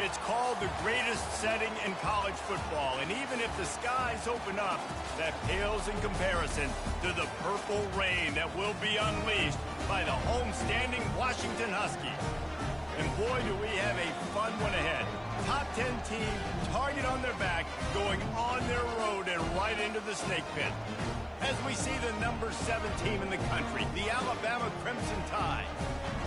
It's called the greatest setting in college football, and even if the skies open up, that pales in comparison to the purple rain that will be unleashed by the homestanding Washington Huskies. And boy, do we have a fun one ahead. Top 10 team, target on their back, going on their road and right into the snake pit. As we see the number 7 team in the country, the Alabama Crimson Tide,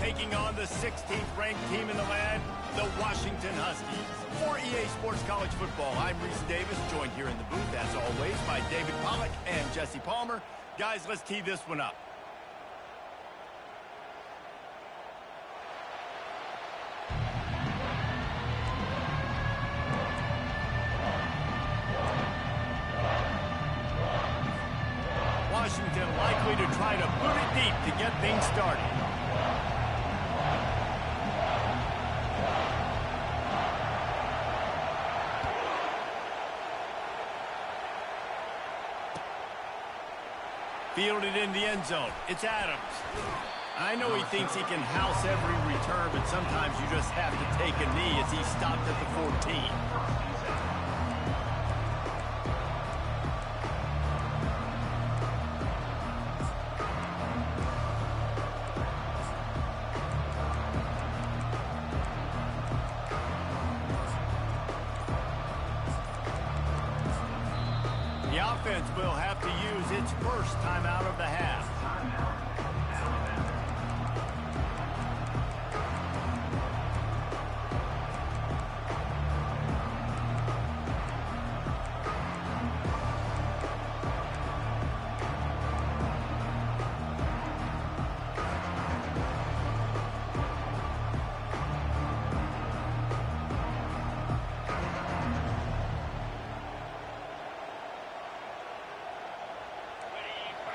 taking on the 16th ranked team in the land, the Washington Huskies. For EA Sports College Football, I'm Reese Davis, joined here in the booth, as always, by David Pollack and Jesse Palmer. Guys, let's tee this one up. Washington likely to try to boot it deep to get things started. Fielded in the end zone. It's Adams. I know he thinks he can house every return, but sometimes you just have to take a knee as he stopped at the 14. The offense will have to use its first timeout of the half.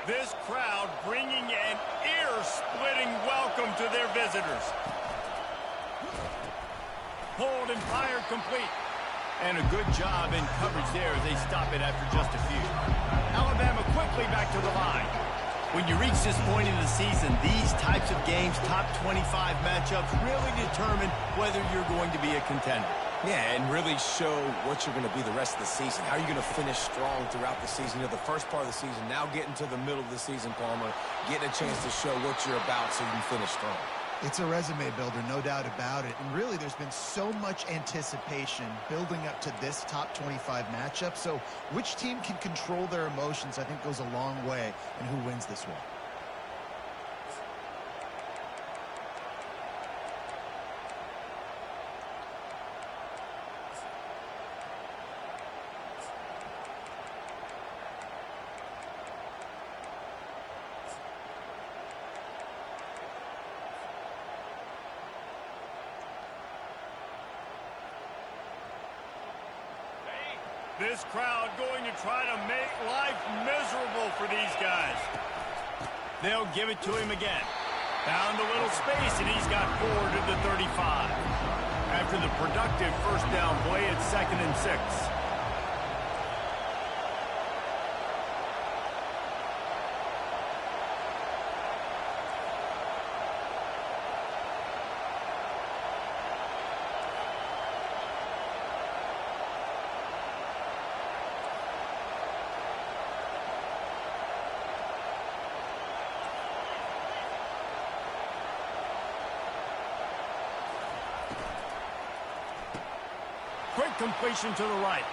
This crowd bringing an ear-splitting welcome to their visitors. Hold and fire complete. And a good job in coverage there as they stop it after just a few. Alabama quickly back to the line. When you reach this point in the season, these types of games, top 25 matchups, really determine whether you're going to be a contender. Yeah, and really show what you're going to be the rest of the season. How are you going to finish strong throughout the season? You know, the first part of the season, now getting to the middle of the season, Palmer, getting a chance to show what you're about so you can finish strong. It's a resume builder, no doubt about it. And really, there's been so much anticipation building up to this top 25 matchup. So which team can control their emotions, I think, goes a long way in who wins this one. This crowd going to try to make life miserable for these guys. They'll give it to him again. Found a little space, and he's got 4 to the 35. After the productive first down play, it's 2nd and 6. Quick completion to the right.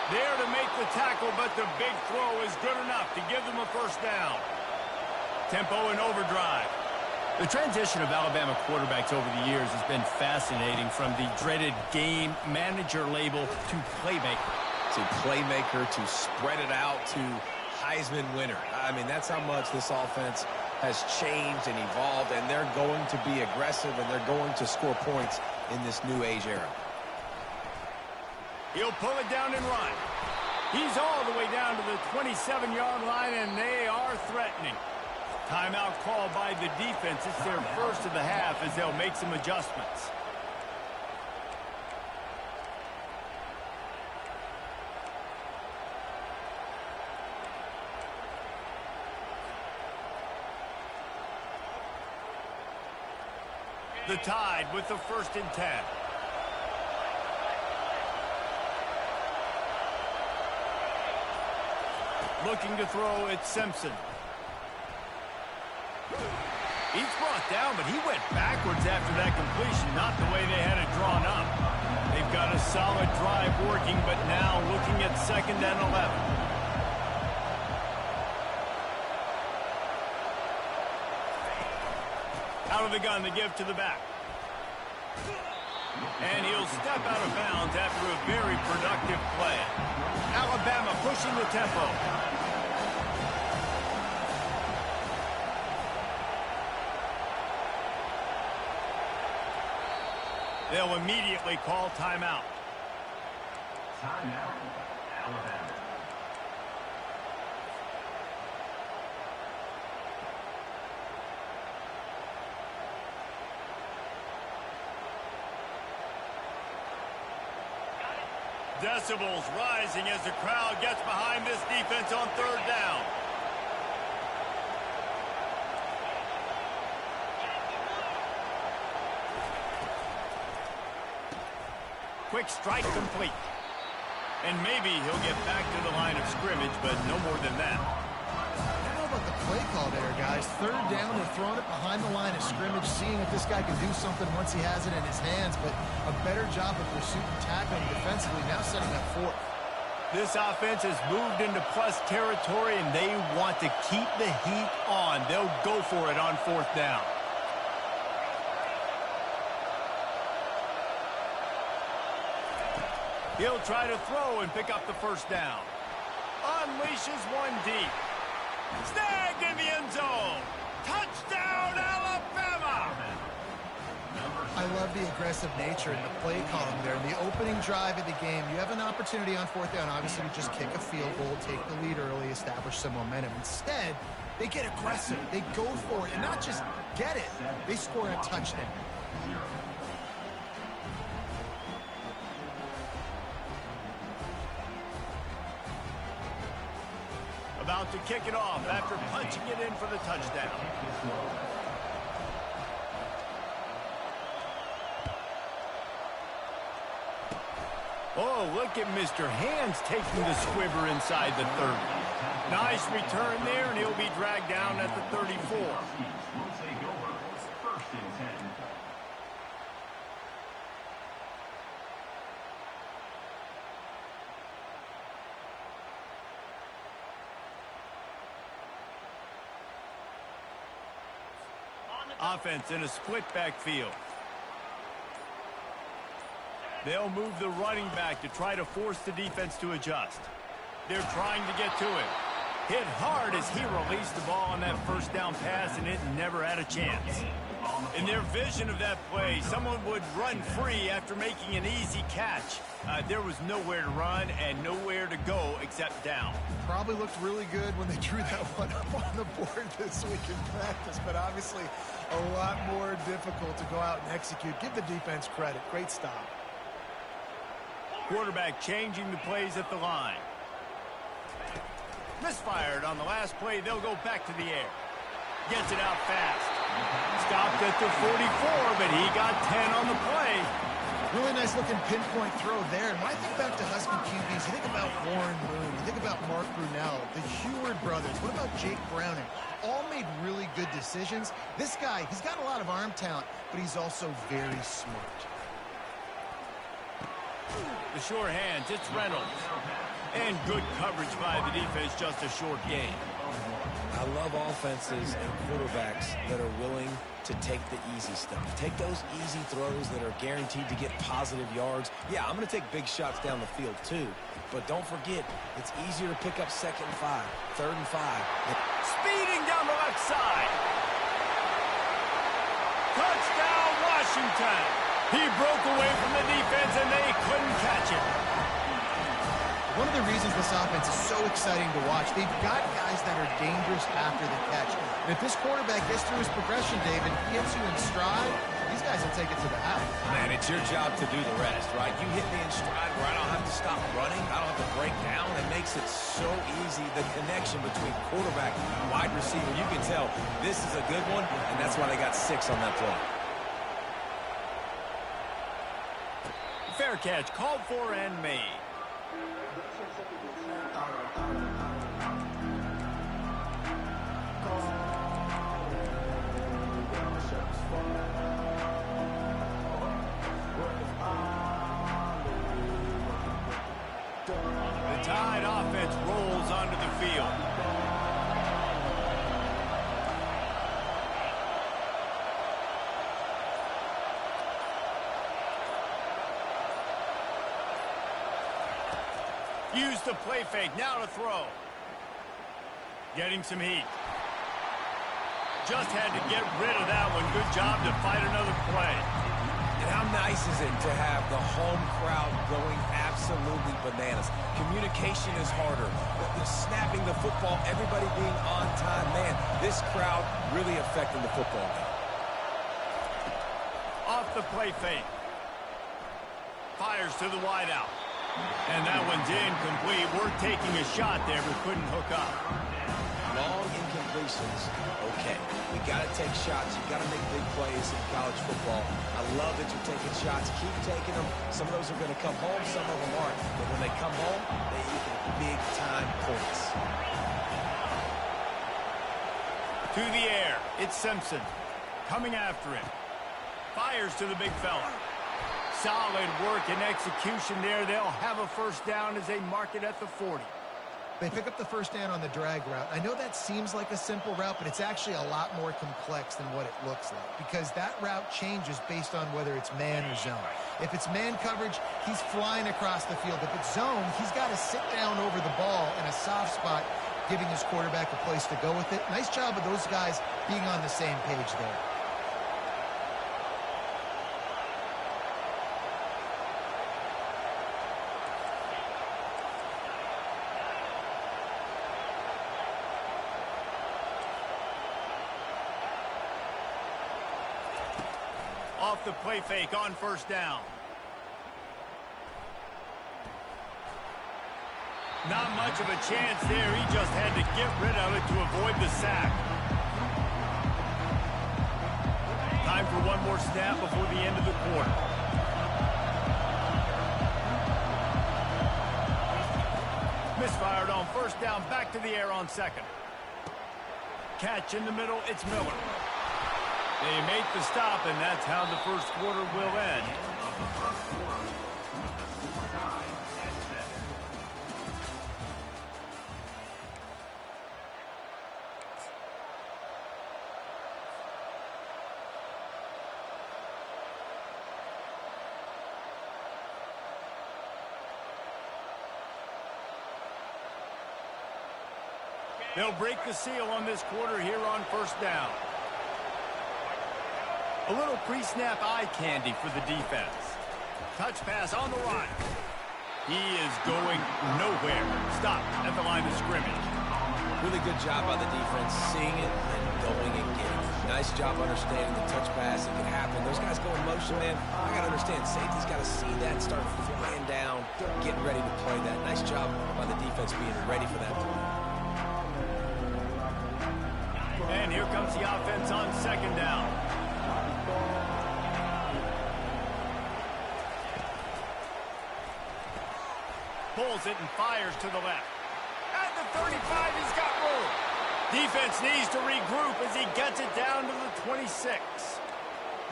There to make the tackle, but the big throw is good enough to give them a first down. Tempo and overdrive. The transition of Alabama quarterbacks over the years has been fascinating, from the dreaded game manager label to playmaker. To playmaker, to spread it out, to Heisman winner. I mean, that's how much this offense has changed and evolved, and they're going to be aggressive, and they're going to score points in this new age era. He'll pull it down and run. He's all the way down to the 27-yard line, and they are threatening. Timeout called by the defense. It's their first of the half as they'll make some adjustments. The Tide with the 1st and 10. Looking to throw, it's Simpson. He's brought down, but he went backwards after that completion, not the way they had it drawn up. They've got a solid drive working, but now looking at 2nd and 11. Out of the gun to give to the back. And he'll step out of bounds after a very productive play. Alabama pushing the tempo. They'll immediately call timeout. Timeout, Alabama. Decibels rising as the crowd gets behind this defense on 3rd down. Quick strike complete. And maybe he'll get back to the line of scrimmage, but no more than that. I don't know about the play call there, guys. 3rd down, they're throwing it behind the line of scrimmage, seeing if this guy can do something once he has it in his hands, but a better job of pursuit and tackling defensively, now setting up 4th. This offense has moved into plus territory, and they want to keep the heat on. They'll go for it on 4th down. He'll try to throw and pick up the 1st down. Unleashes one deep. Snagged in the end zone. Touchdown, Alabama! I love the aggressive nature in the play calling there. In the opening drive of the game, you have an opportunity on 4th down, obviously, to just kick a field goal, take the lead early, establish some momentum. Instead, they get aggressive. They go for it, and not just get it. They score a touchdown. About to kick it off after punching it in for the touchdown. Oh, look at Mr. Hands taking the squibber inside the 30. Nice return there, and he'll be dragged down at the 34. Offense in a split backfield. They'll move the running back to try to force the defense to adjust. They're trying to get to him. Hit hard as he released the ball on that 1st down pass, and it never had a chance. In their vision of that play, someone would run free after making an easy catch. There was nowhere to run and nowhere to go except down. Probably looked really good when they drew that one up on the board this week in practice, but obviously a lot more difficult to go out and execute. Give the defense credit. Great stop. Quarterback changing the plays at the line. Misfired on the last play. They'll go back to the air. Gets it out fast. Stopped at the 44, but he got 10 on the play. Really nice looking pinpoint throw there. And when I think back to Husky QBs, you think about Warren Moon, you think about Mark Brunell, the Heward brothers. What about Jake Browning? All made really good decisions. This guy, he's got a lot of arm talent, but he's also very smart. The sure hands, it's Reynolds. And good coverage by the defense, just a short gain. I love offenses and quarterbacks that are willing to take the easy stuff. Take those easy throws that are guaranteed to get positive yards. Yeah, I'm going to take big shots down the field too. But don't forget, it's easier to pick up 2nd and 5, 3rd and 5. Speeding down the left side. Touchdown, Washington. He broke away from the defense, and they couldn't catch it. One of the reasons this offense is so exciting to watch, they've got guys that are dangerous after the catch. And if this quarterback gets through his progression, David, he hits you in stride, these guys will take it to the house. Man, it's your job to do the rest, right? You hit me in stride where I don't have to stop running. I don't have to break down. It makes it so easy, the connection between quarterback and wide receiver. You can tell this is a good one, and that's why they got 6 on that play. Fair catch, called for and made. offense rolls onto the field. Use the play fake, now to throw. Getting some heat. Just had to get rid of that one. Good job to fight another play. And how nice is it to have the home crowd going absolutely bananas? Communication is harder. The snapping the football, everybody being on time. Man, this crowd really affecting the football game. Off the play fake. Fires to the wideout. And that one's incomplete. We're taking a shot there, but couldn't hook up. Long incompletions. Okay, we got to take shots. You got to make big plays in college football. I love that you're taking shots. Keep taking them. Some of those are going to come home. Some of them aren't. But when they come home, they equal big-time points. To the air. It's Simpson. Coming after him. Fires to the big fella. Solid work and execution there. They'll have a first down as they mark it at the 40. They pick up the first down on the drag route. I know that seems like a simple route, but it's actually a lot more complex than what it looks like because that route changes based on whether it's man or zone. If it's man coverage, he's flying across the field. If it's zone, he's got to sit down over the ball in a soft spot, giving his quarterback a place to go with it. Nice job of those guys being on the same page there. Off the play fake on first down. Not much of a chance there. He just had to get rid of it to avoid the sack. Time for one more snap before the end of the quarter. Misfired on first down. Back to the air on second. Catch in the middle. It's Miller. They make the stop, and that's how the first quarter will end. They'll break the seal on this quarter here on first down. A little pre-snap eye candy for the defense. Touch pass on the run. He is going nowhere. Stop at the line of scrimmage. Really good job by the defense, seeing it and going and getting it. Nice job understanding the touch pass. It can happen. Those guys go in motion, man. I got to understand, safety's got to see that and start flying down, getting ready to play that. Nice job by the defense being ready for that play. And here comes the offense on second down. Pulls it and fires to the left. At the 35, he's got room. Defense needs to regroup as he gets it down to the 26.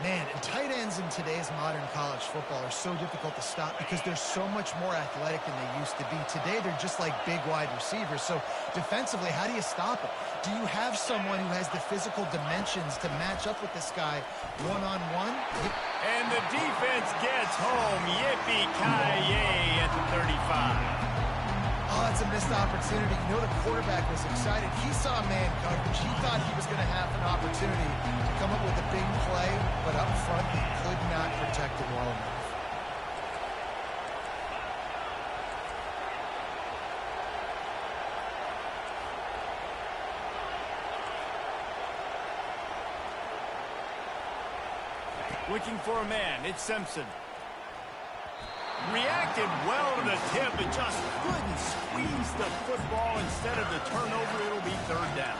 Man, and tight ends in today's modern college football are so difficult to stop because they're so much more athletic than they used to be. Today, they're just like big wide receivers. So defensively, how do you stop them? Do you have someone who has the physical dimensions to match up with this guy one-on-one? And the defense gets home. Yippee-ki-yay at the 35. Oh, it's a missed opportunity. You know the quarterback was excited. He saw man coverage. He thought he was going to have an opportunity to come up with a big play, but up front, they could not protect him well enough. Looking for a man. It's Simpson. Reacted well to the tip, but just couldn't squeeze the football. Instead of the turnover, it'll be third down.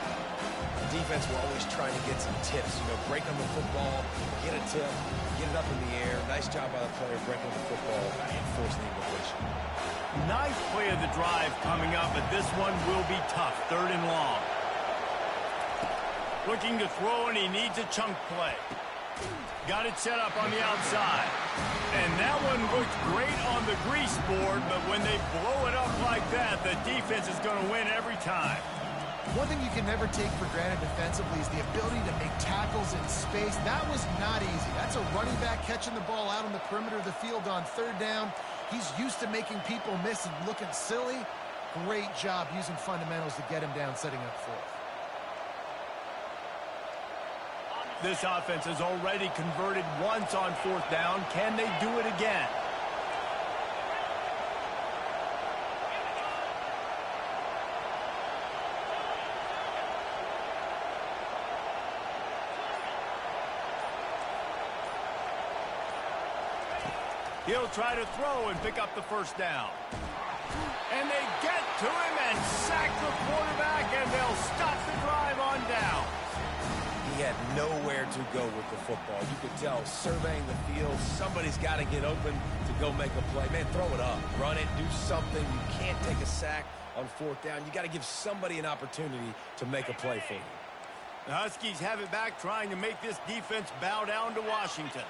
The defense will always try to get some tips. You know, break on the football, get a tip, get it up in the air. Nice job by the player breaking the football and forcing the incompletion. Nice play of the drive coming up, but this one will be tough. Third and long. Looking to throw, and he needs a chunk play. Got it set up on the outside. And that one looked great on the grease board, but when they blow it up like that, the defense is going to win every time. One thing you can never take for granted defensively is the ability to make tackles in space. That was not easy. That's a running back catching the ball out on the perimeter of the field on third down. He's used to making people miss and looking silly. Great job using fundamentals to get him down, setting up fourth. This offense has already converted once on fourth down. Can they do it again? He'll try to throw and pick up the first down. And they get to him and sack the quarterback, and they'll stop the drive on down. He had nowhere to go with the football. You could tell, surveying the field, somebody's got to get open to go make a play. Man, throw it up, run it, do something. You can't take a sack on fourth down. You got to give somebody an opportunity to make a play for you. The Huskies have it back, trying to make this defense bow down to Washington.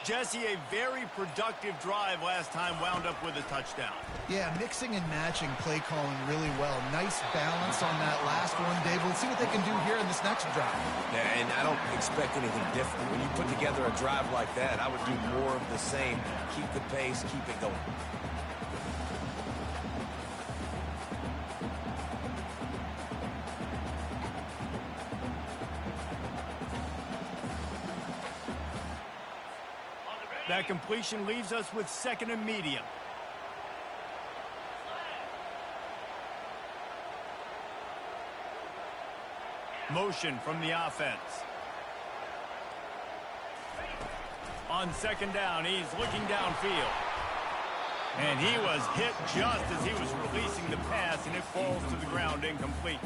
Jesse, a very productive drive last time, wound up with a touchdown. Yeah, mixing and matching play calling really well. Nice balance on that last one, Dave. Let's see what they can do here in this next drive. Yeah, and I don't expect anything different. When you put together a drive like that, I would do more of the same. Keep the pace, keep it going. That completion leaves us with second and medium. Motion from the offense. On second down, he's looking downfield. And he was hit just as he was releasing the pass, and it falls to the ground incomplete.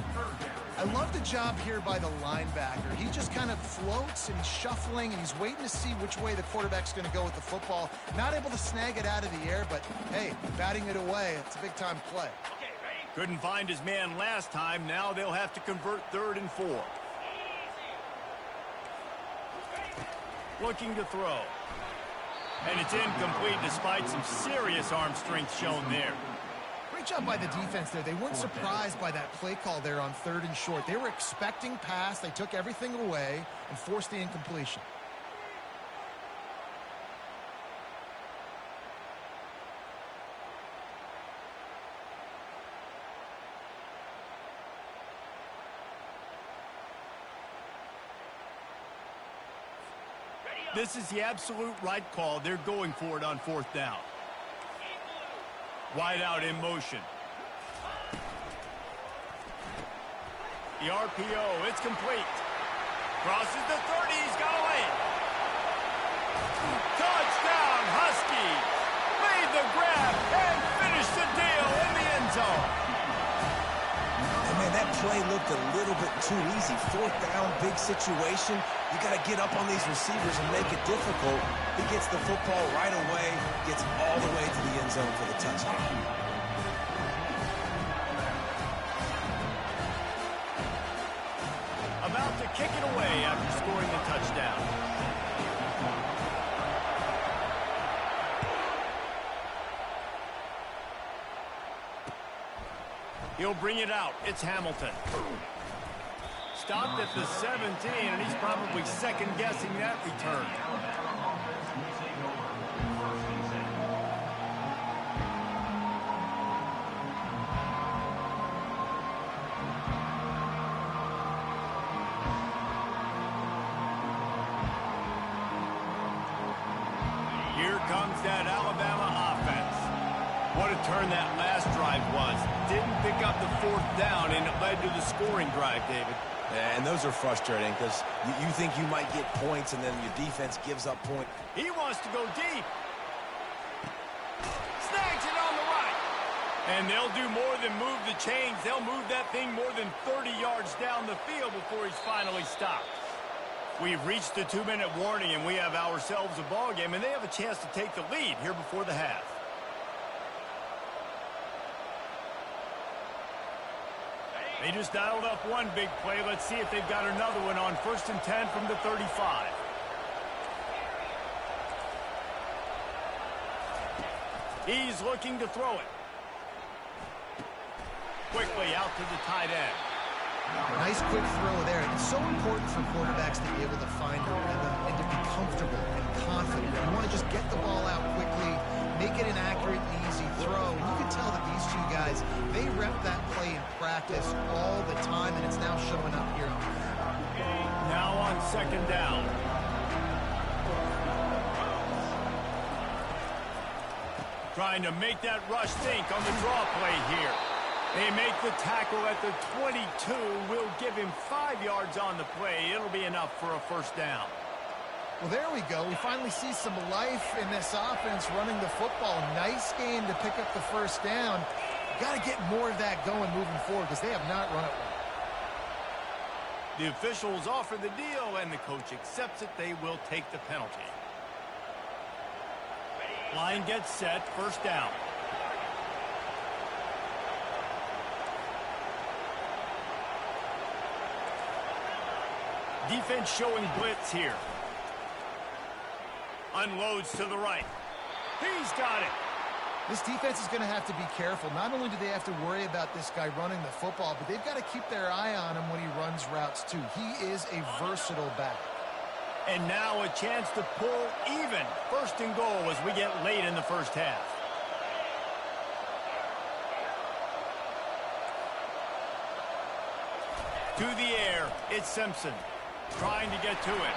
I love the job here by the linebacker. He just kind of floats and he's shuffling, and he's waiting to see which way the quarterback's going to go with the football. Not able to snag it out of the air, but, hey, batting it away, it's a big-time play. Couldn't find his man last time. Now they'll have to convert 3rd and 4. Looking to throw. And it's incomplete despite some serious arm strength shown there. Great job by the defense there. They weren't surprised by that play call there on 3rd and short. They were expecting pass. They took everything away and forced the incompletion. This is the absolute right call. They're going for it on 4th down. Wide out in motion. The RPO, it's complete. Crosses the 30, he's got away. Touchdown, Huskies. Made the grab and finished the deal in the end zone. And man, that play looked a little bit too easy. 4th down, big situation. You got to get up on these receivers and make it difficult. He gets the football right away, gets all the way to the end zone for the touchdown. About to kick it away after scoring the touchdown. He'll bring it out. It's Hamilton. Stopped at the 17, and he's probably second-guessing that return. Here comes that Alabama offense. What a turn that last drive was. Didn't pick up the 4th down, and it led to the scoring drive, David. And those are frustrating because you think you might get points and then your defense gives up points. He wants to go deep. Snags it on the right. And they'll do more than move the chains. They'll move that thing more than 30 yards down the field before he's finally stopped. We've reached the 2-minute warning, and we have ourselves a ball game, and they have a chance to take the lead here before the half. They just dialed up one big play. Let's see if they've got another one on 1st and 10 from the 35. He's looking to throw it. Quickly out to the tight end. Nice quick throw there. It's so important for quarterbacks to be able to find a rhythm and to be comfortable and confident. You want to just get the ball out quickly, make it an accurate and easy throw. And you can tell that these two guys, they rep that play in practice all the time, and it's now showing up here. Now on second down. Trying to make that rush think on the draw play here. They make the tackle at the 22. Will give him 5 yards on the play. It'll be enough for a first down. Well, there we go. We finally see some life in this offense running the football. Nice game to pick up the first down. Got to get more of that going moving forward because they have not run it well. The officials offer the deal, and the coach accepts it. They will take the penalty. Line gets set. First down. Defense showing blitz here. Unloads to the right. He's got it. This defense is going to have to be careful. Not only do they have to worry about this guy running the football, but they've got to keep their eye on him when he runs routes too. He is a versatile back. And now a chance to pull even. First and goal as we get late in the first half. To the air, it's Simpson. Trying to get to it.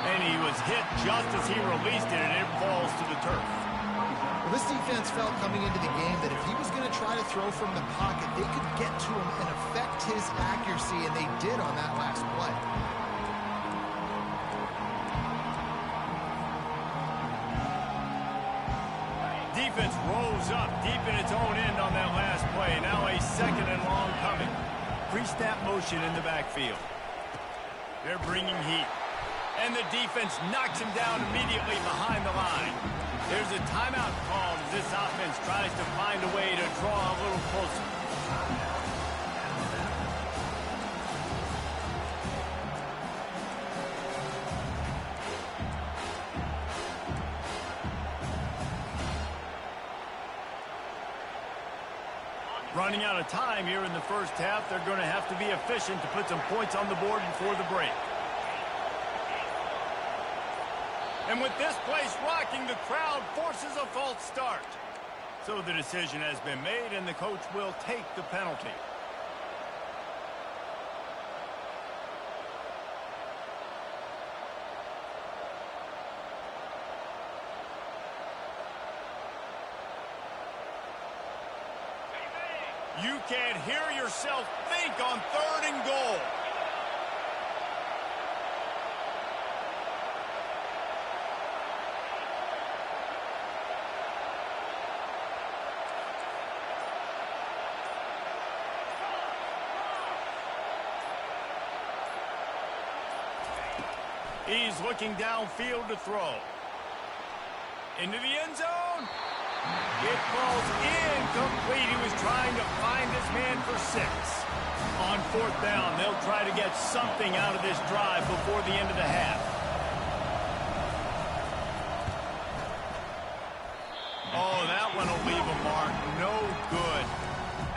And he was hit just as he released it, and it falls to the turf. Well, this defense felt coming into the game that if he was going to try to throw from the pocket, they could get to him and affect his accuracy, and they did on that last play. Defense rose up deep in its own end on that last play. Now a second and long coming. Pre-snap motion in the backfield. They're bringing heat. And the defense knocks him down immediately behind the line. There's a timeout called as this offense tries to find a way to draw a little closer. Running out of time here in the first half. They're going to have to be efficient to put some points on the board before the break. And with this place rocking, the crowd forces a false start. So the decision has been made, and the coach will take the penalty. You can't hear yourself think on third and goal. He's looking downfield to throw. Into the end zone. It falls incomplete. He was trying to find his man for 6. On fourth down, they'll try to get something out of this drive before the end of the half. Oh, that one will leave a mark. No good.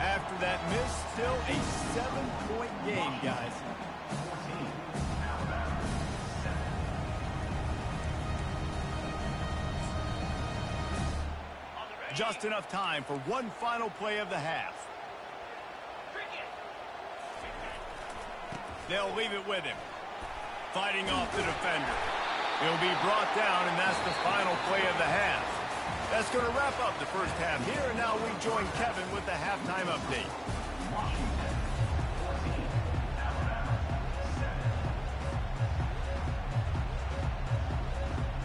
After that miss, still a 7-point game, guys. Just enough time for one final play of the half. They'll leave it with him. Fighting off the defender. He'll be brought down, and that's the final play of the half. That's going to wrap up the first half here, and now we join Kevin with the halftime update.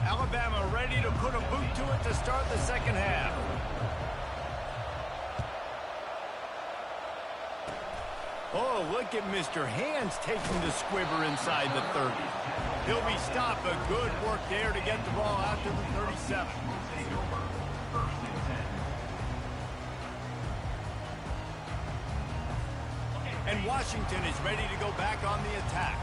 Alabama ready to put a boot to it to start the second half. Oh, look at Mr. Hands taking the squibber inside the 30. He'll be stopped, but good work there to get the ball out to the 37. And Washington is ready to go back on the attack.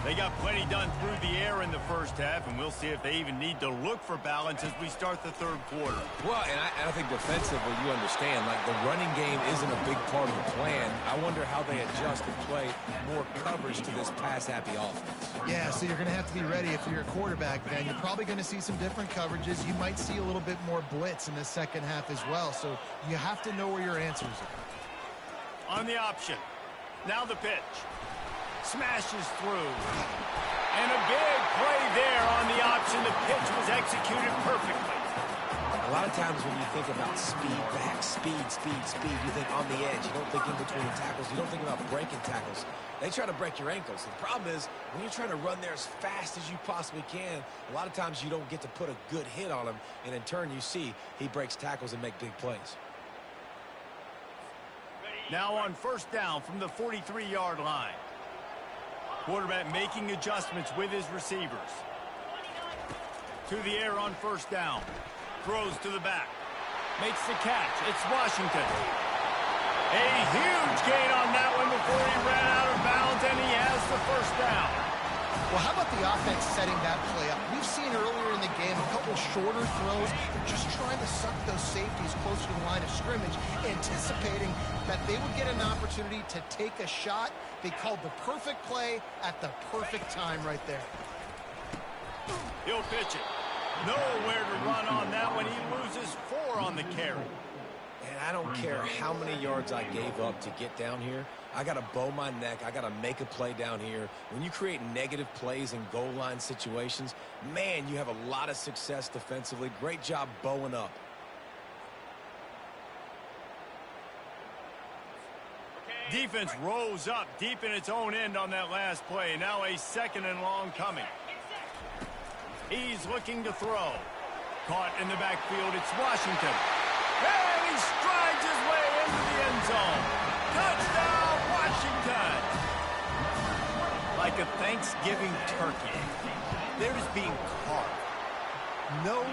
They got plenty done through the air in the first half, and we'll see if they even need to look for balance as we start the third quarter. Well, and I think defensively, you understand, like the running game isn't a big part of the plan. I wonder how they adjust and play more coverage to this pass-happy offense. Yeah, so you're going to have to be ready if you're a quarterback, Ben. You're probably going to see some different coverages. You might see a little bit more blitz in the second half as well, so you have to know where your answers are. On the option. Now the pitch. Smashes through. And a big play there on the option. The pitch was executed perfectly. A lot of times when you think about speed back, speed, you think on the edge. You don't think in between tackles. You don't think about breaking tackles. They try to break your ankles. The problem is when you're trying to run there as fast as you possibly can, a lot of times you don't get to put a good hit on him. And in turn, you see he breaks tackles and make big plays. Now on first down from the 43-yard line. Quarterback making adjustments with his receivers. To the air on first down. Throws to the back. Makes the catch. It's Washington. A huge gain on that one before he ran out of bounds, and he has the first down. Well, how about the offense setting that play up? We've seen earlier in the game a couple shorter throws. They're just trying to suck those safeties closer to the line of scrimmage, anticipating that they would get an opportunity to take a shot. They called the perfect play at the perfect time right there. He'll pitch it. Nowhere to run on that one. He loses 4 on the carry. And I don't care how many yards I gave up to get down here. I got to bow my neck. I got to make a play down here. When you create negative plays in goal line situations, man, you have a lot of success defensively. Great job bowing up. Defense rose up deep in its own end on that last play. Now a second and long coming. He's looking to throw. Caught in the backfield. It's Washington. And he strides his way into the end zone. Touchdown, Washington. Like a Thanksgiving turkey. They're just being carved. No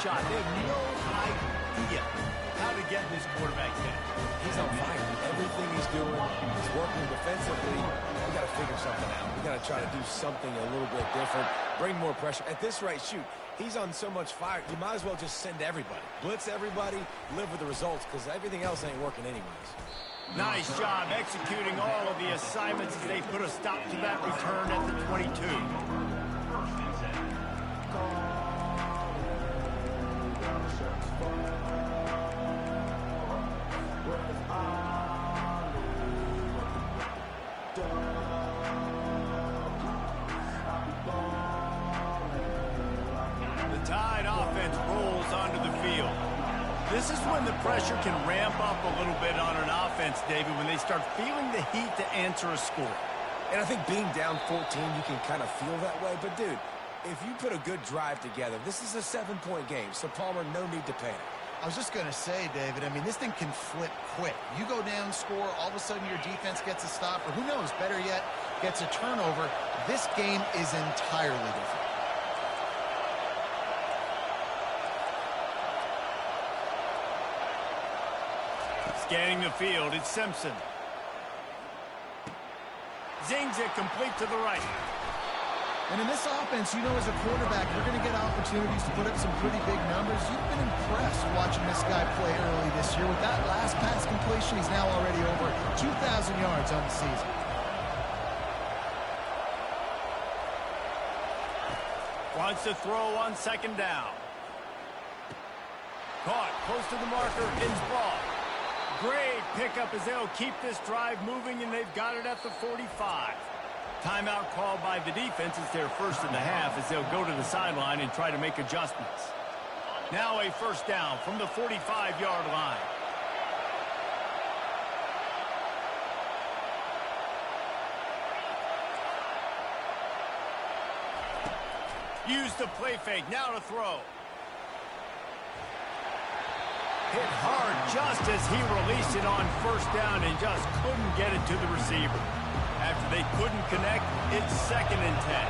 shot. They have no idea how to get this quarterback hit. He's on fire. Everything he's doing is working defensively. We got to figure something out. We got to try to do something a little bit different. Bring more pressure. At this rate, shoot, he's on so much fire, you might as well just send everybody. Blitz everybody, live with the results, because everything else ain't working anyways. Nice job executing all of the assignments as they put a stop to that return at the 22. The Tide offense rolls onto the field. This is when the pressure can ramp up a little bit on an offense, David, when they start feeling the heat to answer a score. And I think being down 14, you can kind of feel that way. But, dude, if you put a good drive together, this is a 7-point game. So, Palmer, no need to panic. I was just going to say, David, I mean, this thing can flip quick. You go down, score, all of a sudden your defense gets a stop, or who knows, better yet, gets a turnover. This game is entirely different. Scanning the field, it's Simpson. Zings it complete to the right. And in this offense, you know, as a quarterback, you're going to get opportunities to put up some pretty big numbers. You've been impressed watching this guy play early this year. With that last pass completion, he's now already over 2,000 yards on the season. Wants to throw on second down. Caught close to the marker, ins ball. Great pickup as they'll keep this drive moving, and they've got it at the 45. Timeout called by the defense. It's their first in the half as they'll go to the sideline and try to make adjustments. Now a first down from the 45-yard line. Use the play fake. Now to throw. Hit hard just as he released it on first down and just couldn't get it to the receiver. After they couldn't connect, it's 2nd and 10.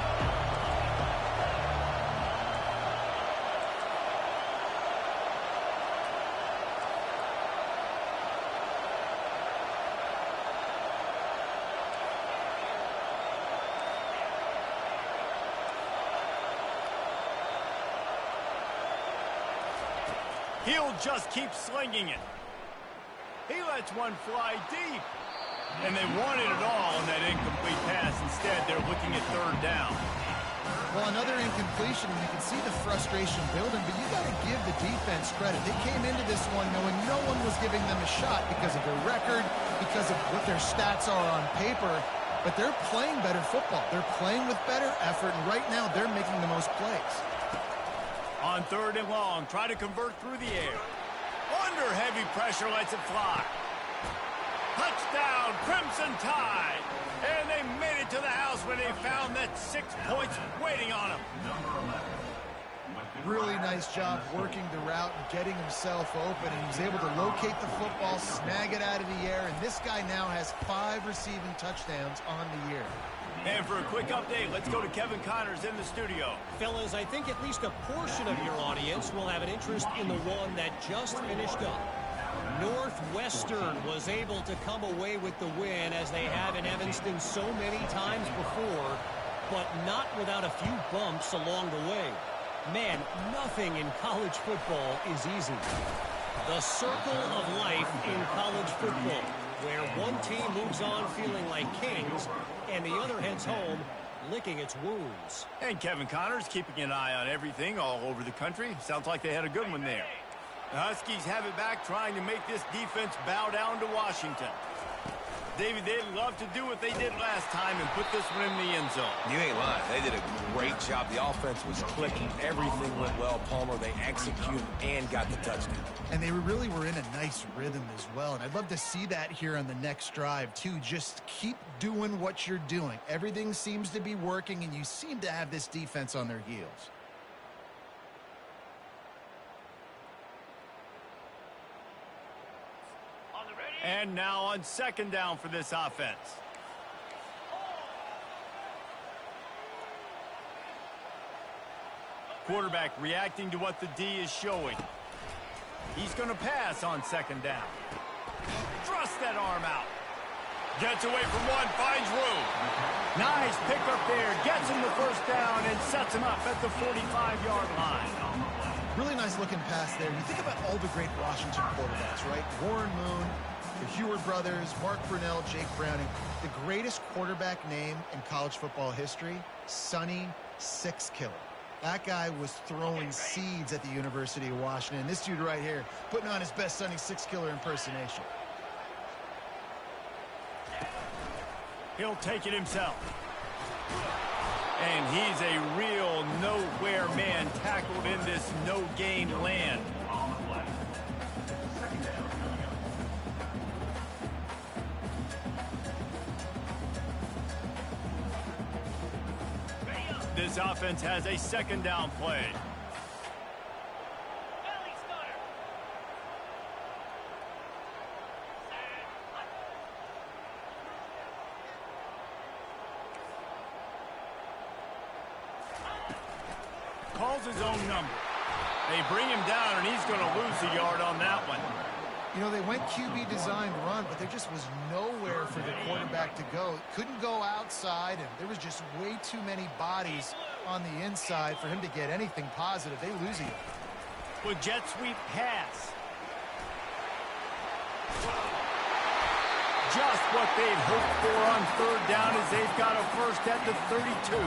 He'll just keep slinging it. He lets one fly deep. And they wanted it all on that incomplete pass. Instead, they're looking at third down. Well, another incompletion, and you can see the frustration building, but you got to give the defense credit. They came into this one knowing no one was giving them a shot because of their record, because of what their stats are on paper, but they're playing better football. They're playing with better effort, and right now they're making the most plays. On third and long, try to convert through the air. Under heavy pressure, lets it fly. Touchdown, Crimson Tide. And they made it to the house when they found that 6 points waiting on them. Really nice job working the route and getting himself open. And he was able to locate the football, snag it out of the air. And this guy now has 5 receiving touchdowns on the year. And for a quick update, let's go to Kevin Connors in the studio. Fellas, I think at least a portion of your audience will have an interest in the one that just finished up. Northwestern was able to come away with the win, as they have in Evanston so many times before, but not without a few bumps along the way. Man, nothing in college football is easy. The circle of life in college football, where one team moves on feeling like kings and the other heads home licking its wounds. And Kevin Connors keeping an eye on everything all over the country. Sounds like they had a good one there. The Huskies have it back, trying to make this defense bow down to Washington. David, they'd love to do what they did last time and put this one in the end zone. You ain't lying. They did a great job. The offense was clicking. Everything went well. Palmer, they executed and got the touchdown. And they really were in a nice rhythm as well. And I'd love to see that here on the next drive, too. Just keep doing what you're doing. Everything seems to be working, and you seem to have this defense on their heels. And now on second down for this offense. Quarterback reacting to what the D is showing. He's going to pass on second down. Thrust that arm out. Gets away from one, finds room. Nice pickup there. Gets him the first down and sets him up at the 45-yard line. Really nice looking pass there. You think about all the great Washington quarterbacks, right? Warren Moon, the Heward brothers, Mark Brunell, Jake Browning. The greatest quarterback name in college football history, Sonny Sixkiller. That guy was throwing seeds at the University of Washington. This dude right here putting on his best Sonny Sixkiller impersonation. He'll take it himself. And he's a real nowhere man, tackled in this no-gain land. This offense has a second down play. Calls his own number. They bring him down, and he's going to lose a yard on that one. You know, they went QB designed run, but there just was nowhere for the quarterback to go. Couldn't go outside, and there was just way too many bodies on the inside for him to get anything positive. They lose it. With jet sweep pass. Just what they'd hoped for on third down, as they've got a first at the 32.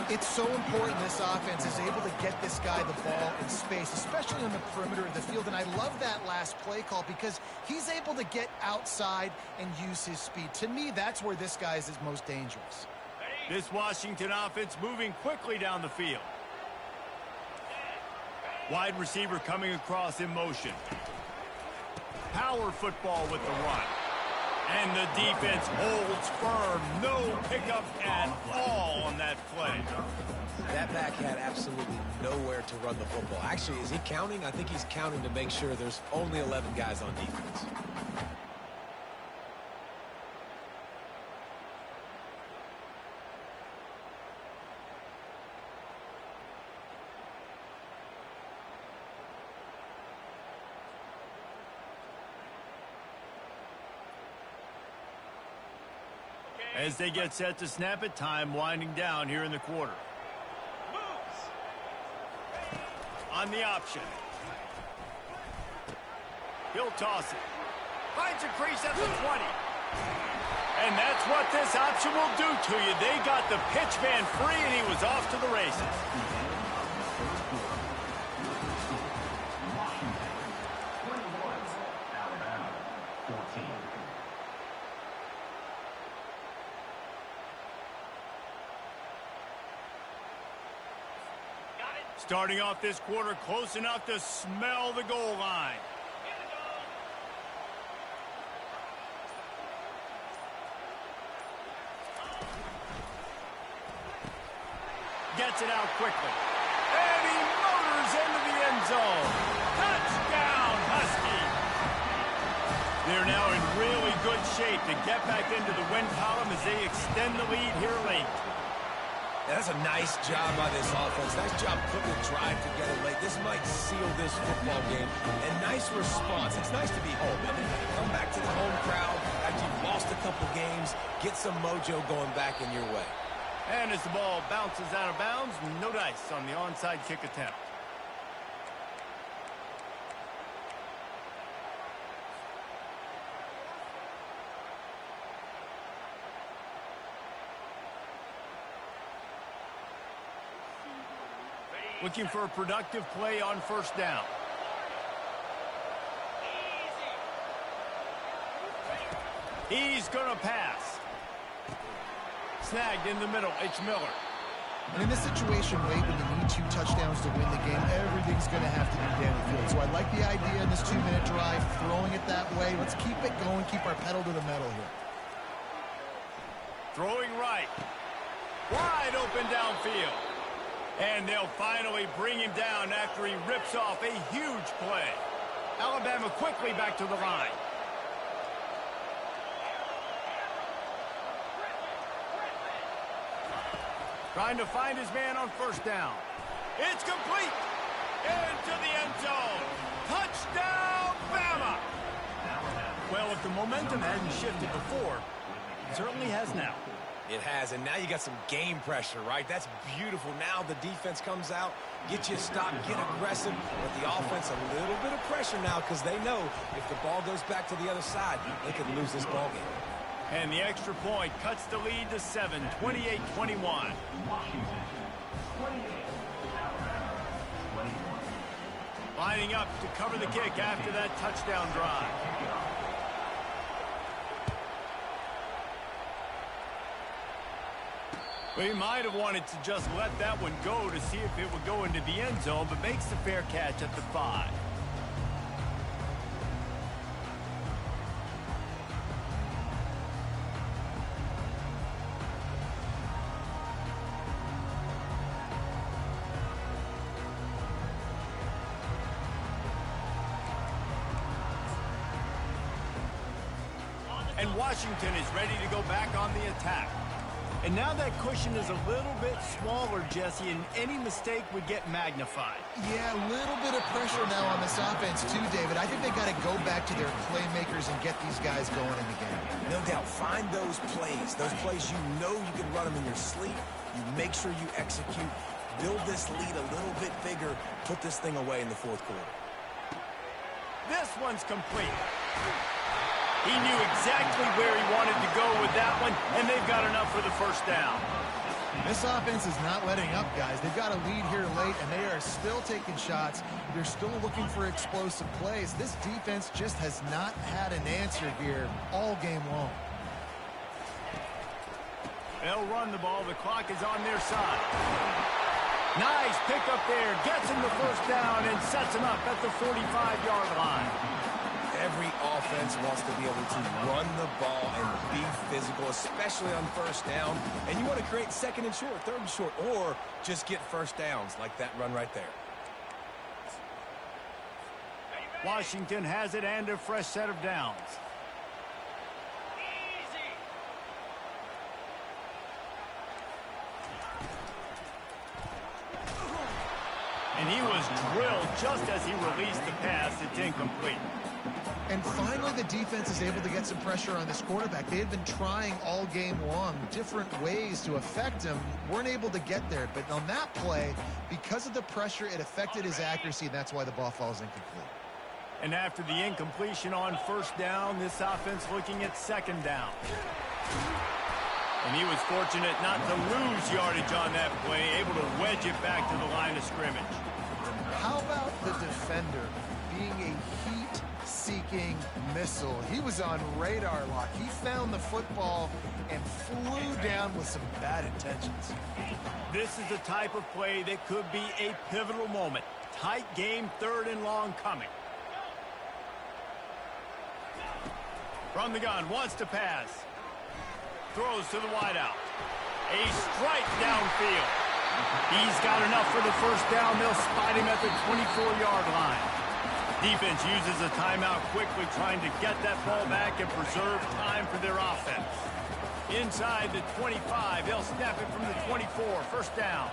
It's so important this offense is able to get this guy the ball in space, especially on the perimeter of the field. And I love that last play call because he's able to get outside and use his speed. To me, that's where this guy is his most dangerous. This Washington offense moving quickly down the field. Wide receiver coming across in motion. Power football with the run. And the defense holds firm. No pickup at all on that play. That back had absolutely nowhere to run the football. Actually, is he counting? I think he's counting to make sure there's only 11 guys on defense. As they get set to snap it, time winding down here in the quarter. On the option. He'll toss it. Finds a crease at the 20. And that's what this option will do to you. They got the pitch man free, and he was off to the races. Starting off this quarter close enough to smell the goal line. Gets it out quickly. And he motors into the end zone. Touchdown, Husky. They're now in really good shape to get back into the win column as they extend the lead here late. That's a nice job by this offense. Nice job putting the drive together late. This might seal this football game. And nice response. It's nice to be home. I mean, come back to the home crowd after you've lost a couple games. Get some mojo going back in your way. And as the ball bounces out of bounds, no dice on the onside kick attempt. Looking for a productive play on first down. He's going to pass. Snagged in the middle. It's Miller. And in this situation, Wade, when you need 2 touchdowns to win the game, everything's going to have to be down the field. So I like the idea in this 2-minute drive, throwing it that way. Let's keep it going, keep our pedal to the metal here. Throwing right. Wide open downfield. And they'll finally bring him down after he rips off a huge play. Alabama quickly back to the line. Trying to find his man on first down. It's complete. Into the end zone. Touchdown, Bama! Well, if the momentum hadn't shifted before, it certainly has now. It has, and now you got some game pressure, right? That's beautiful. Now the defense comes out, get you a stop, get aggressive, but the offense a little bit of pressure now because they know if the ball goes back to the other side, they could lose this ball game. And the extra point cuts the lead to 7, 28-21. Lining up to cover the kick after that touchdown drive. Well, he might have wanted to just let that one go to see if it would go into the end zone, but makes the fair catch at the 5. And Washington is ready to go back on the attack. And now that cushion is a little bit smaller, Jesse, and any mistake would get magnified. Yeah, a little bit of pressure now on this offense too, David. I think they got to go back to their playmakers and get these guys going in the game. No doubt. Find those plays you know you can run them in your sleep. You make sure you execute. Build this lead a little bit bigger. Put this thing away in the fourth quarter. This one's complete. He knew exactly where he wanted to go with that one, and they've got enough for the first down. This offense is not letting up, guys. They've got a lead here late, and they are still taking shots. They're still looking for explosive plays. This defense just has not had an answer here all game long. They'll run the ball. The clock is on their side. Nice pick up there. Gets him the first down and sets him up at the 45-yard line. Every offense wants to be able to run the ball and be physical, especially on first down. And you want to create second and short, third and short, or just get first downs like that run right there. Washington has it and a fresh set of downs. And he was drilled just as he released the pass. It's incomplete. And finally, the defense is able to get some pressure on this quarterback. They had been trying all game long different ways to affect him. Weren't able to get there. But on that play, because of the pressure, it affected his accuracy, and that's why the ball falls incomplete. And after the incompletion on first down, this offense looking at second down. And he was fortunate not to lose yardage on that play, able to wedge it back to the line of scrimmage. How about the defender being a heat-seeking missile? He was on radar lock. He found the football and flew down with some bad intentions. This is the type of play that could be a pivotal moment. Tight game, 3rd and long coming. From the gun, wants to pass. Throws to the wideout. A strike downfield. He's got enough for the first down. They'll spot him at the 24-yard line. Defense uses a timeout quickly, trying to get that ball back and preserve time for their offense. Inside the 25, they'll snap it from the 24. First down.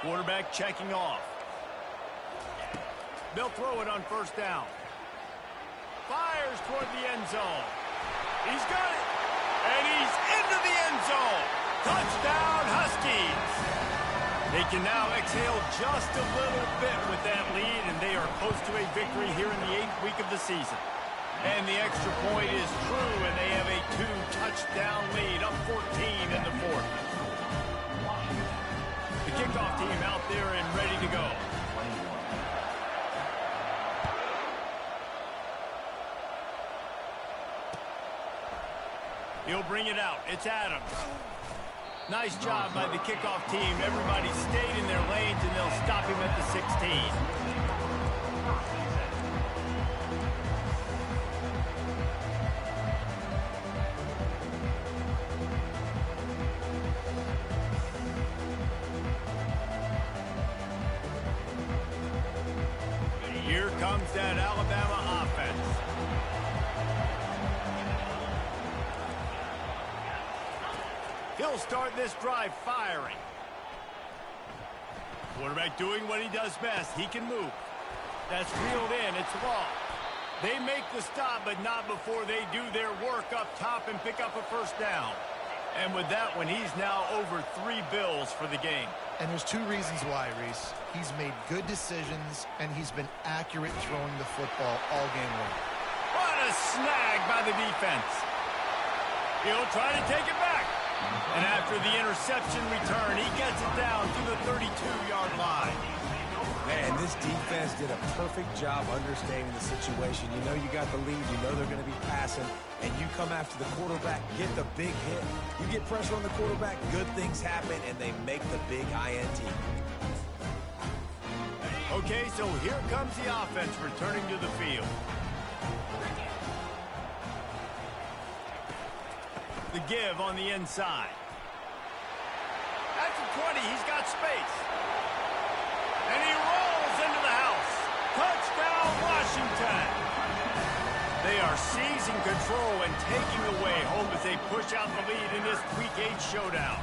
Quarterback checking off. They'll throw it on first down. Fires toward the end zone. He's got it. And he's into the end zone. Touchdown, Huskies. They can now exhale just a little bit with that lead, and they are close to a victory here in the 8th week of the season. And the extra point is true, and they have a 2-touchdown lead, up 14 in the 4th. The kickoff team out there and ready to go. He'll bring it out. It's Adams. Nice job by the kickoff team. Everybody stayed in their lanes, and they'll stop him at the 16. Here comes that Alabama offense. He'll start this drive firing. Quarterback doing what he does best. He can move. That's reeled in. It's long. They make the stop, but not before they do their work up top and pick up a first down. And with that one, he's now over 3 bills for the game. And there's 2 reasons why, Reese. He's made good decisions, and he's been accurate throwing the football all game long. What a snag by the defense. He'll try to take it back. And after the interception return, he gets it down to the 32-yard line. Man, this defense did a perfect job understanding the situation. You know you got the lead. You know they're going to be passing. And you come after the quarterback, get the big hit. You get pressure on the quarterback, good things happen, and they make the big INT. Okay, so here comes the offense returning to the field. The give on the inside. At the 20, he's got space. And he rolls into the house. Touchdown, Washington. They are seizing control and taking away home as they push out the lead in this Week 8 showdown.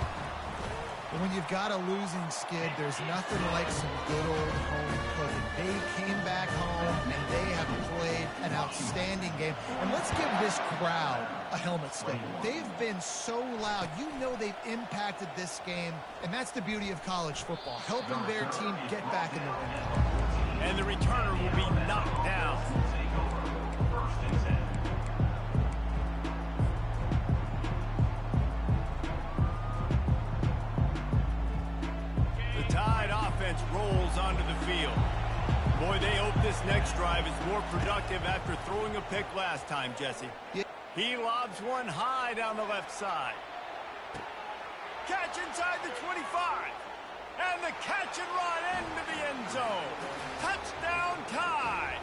But when you've got a losing skid, there's nothing like some good old home cooking. They came back home, and they have played an outstanding game. And let's give this crowd a helmet spin. They've been so loud. You know they've impacted this game, and that's the beauty of college football, helping their team get back in the win. And the returner will be knocked down. Tide offense rolls onto the field. Boy, they hope this next drive is more productive after throwing a pick last time, Jesse. Yeah. He lobs one high down the left side. Catch inside the 25. And the catch and run into the end zone. Touchdown, Tide.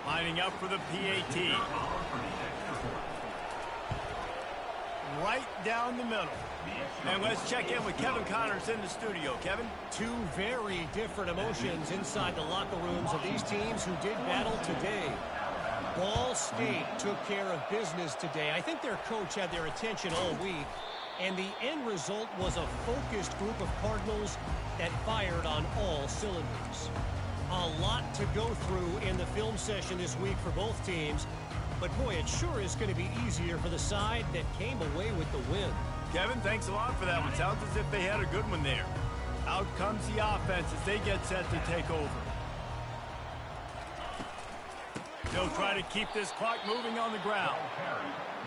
Lining up for the PAT. Right down the middle. And let's check in with Kevin Connors in the studio. Kevin? 2 very different emotions inside the locker rooms of these teams who did battle today. Ball State took care of business today. I think their coach had their attention all week, and the end result was a focused group of Cardinals that fired on all cylinders. A lot to go through in the film session this week for both teams, but boy, it sure is going to be easier for the side that came away with the win. Kevin, thanks a lot for that one. Sounds as if they had a good one there. Out comes the offense as they get set to take over. They'll try to keep this clock moving on the ground.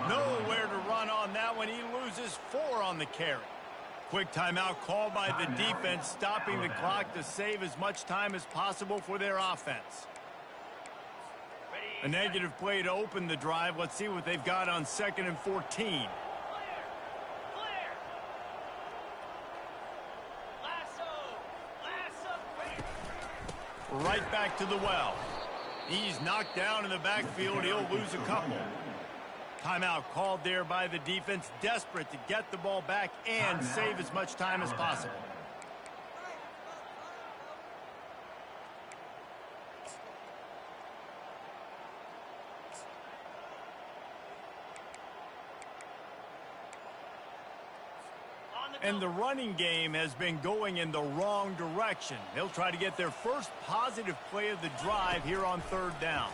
Nowhere to run on that one. He loses 4 on the carry. Quick timeout called by the defense, stopping the clock to save as much time as possible for their offense. A negative play to open the drive. Let's see what they've got on 2nd and 14. Right back to the well. He's knocked down in the backfield. He'll lose a couple. Timeout called there by the defense, desperate to get the ball back and save as much time as possible. And the running game has been going in the wrong direction. They'll try to get their first positive play of the drive here on 3rd down.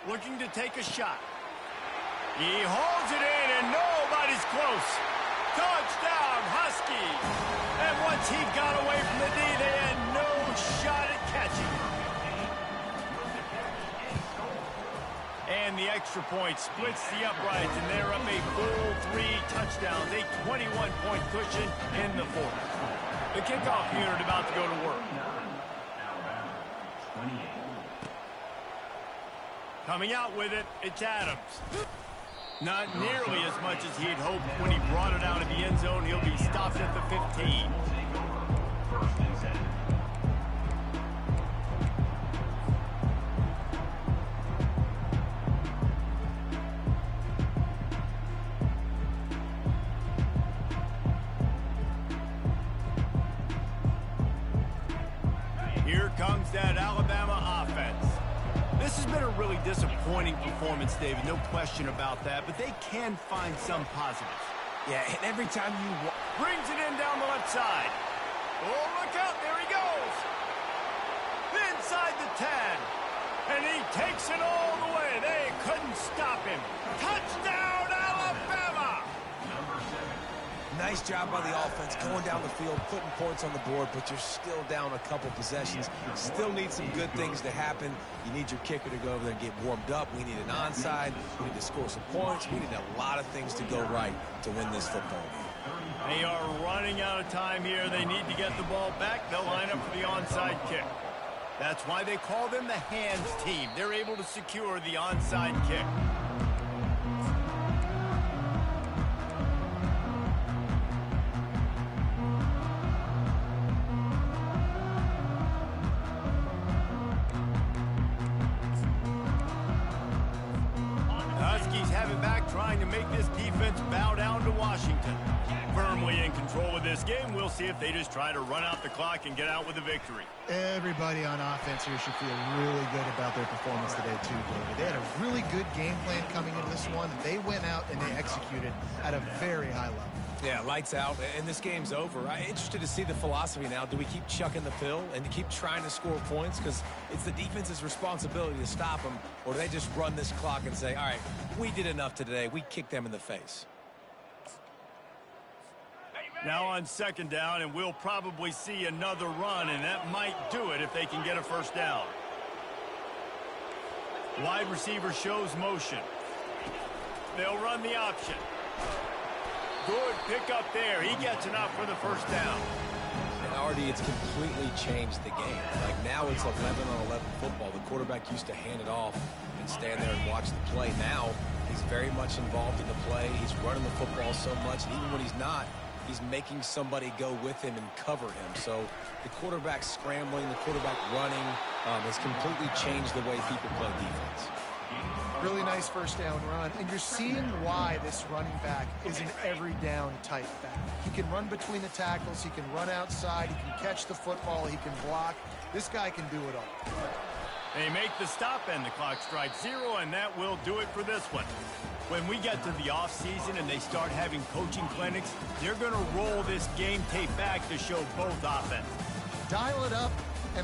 Looking to take a shot. He holds it in, and nobody's close. Touchdown, Huskies. And once he got away from the D, they had no shot at catching him. And the extra point splits the uprights, and they're up a full 3 touchdowns, a 21-point cushion in the 4th. The kickoff unit about to go to work. Coming out with it, it's Adams. Not nearly as much as he'd hoped when he brought it out of the end zone. He'll be stopped at the 15. Here comes that Alabama offense. This has been a really disappointing performance, David, no question about that, but they can find some positives. Yeah, and every time you brings it in down the left side. Oh, look out, there he goes. Inside the 10. And he takes it all the way. They couldn't stop him. Touchdown, Alabama! Nice job by the offense going down the field, putting points on the board, but you're still down a couple possessions. Still need some good things to happen. You need your kicker to go over there and get warmed up. We need an onside. We need to score some points. We need a lot of things to go right to win this football game. They are running out of time here. They need to get the ball back. They'll line up for the onside kick. That's why they call them the hands team. They're able to secure the onside kick. Huskies have it back, trying to make this defense bow down to Washington. Firmly in control of this game. We'll see if they just try to run out the clock and get out with a victory. Everybody on offense here should feel really good about their performance today too, David. They had a really good game plan coming into this one. They went out and they executed at a very high level. Yeah, lights out, and this game's over. I'm interested to see the philosophy now. Do we keep chucking the pill and keep trying to score points? Because it's the defense's responsibility to stop them. Or do they just run this clock and say, all right, we did enough today. We kicked them in the face. Now on 2nd down, and we'll probably see another run, and that might do it if they can get a first down. Wide receiver shows motion. They'll run the option. Good pick up there. He gets enough for the first down. And Artie, it's completely changed the game. Like now it's 11-on-11 football. The quarterback used to hand it off and stand there and watch the play. Now he's very much involved in the play. He's running the football so much, and even when he's not, he's making somebody go with him and cover him. So the quarterback scrambling, the quarterback running has completely changed the way people play defense. Really nice first down run, and you're seeing why this running back is an every down type back. He can run between the tackles, he can run outside, he can catch the football, he can block. This guy can do it all. They make the stop, and the clock strikes 0, and that will do it for this one. When we get to the offseason and they start having coaching clinics, they're going to roll this game tape back to show both offenses. Dial it up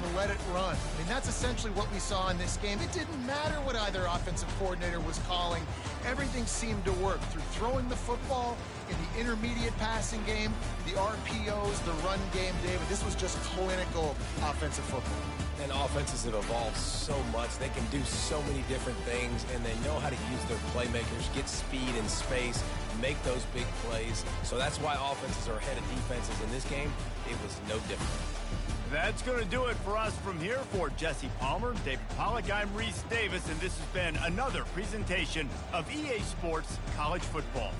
and let it run. I mean, that's essentially what we saw in this game. It didn't matter what either offensive coordinator was calling. Everything seemed to work through throwing the football, in the intermediate passing game, the RPOs, the run game, David. This was just clinical offensive football. And offenses have evolved so much. They can do so many different things, and they know how to use their playmakers, get speed and space, make those big plays. So that's why offenses are ahead of defenses in this game. It was no different. That's going to do it for us from here. For Jesse Palmer, David Pollack, I'm Reese Davis, and this has been another presentation of EA Sports College Football.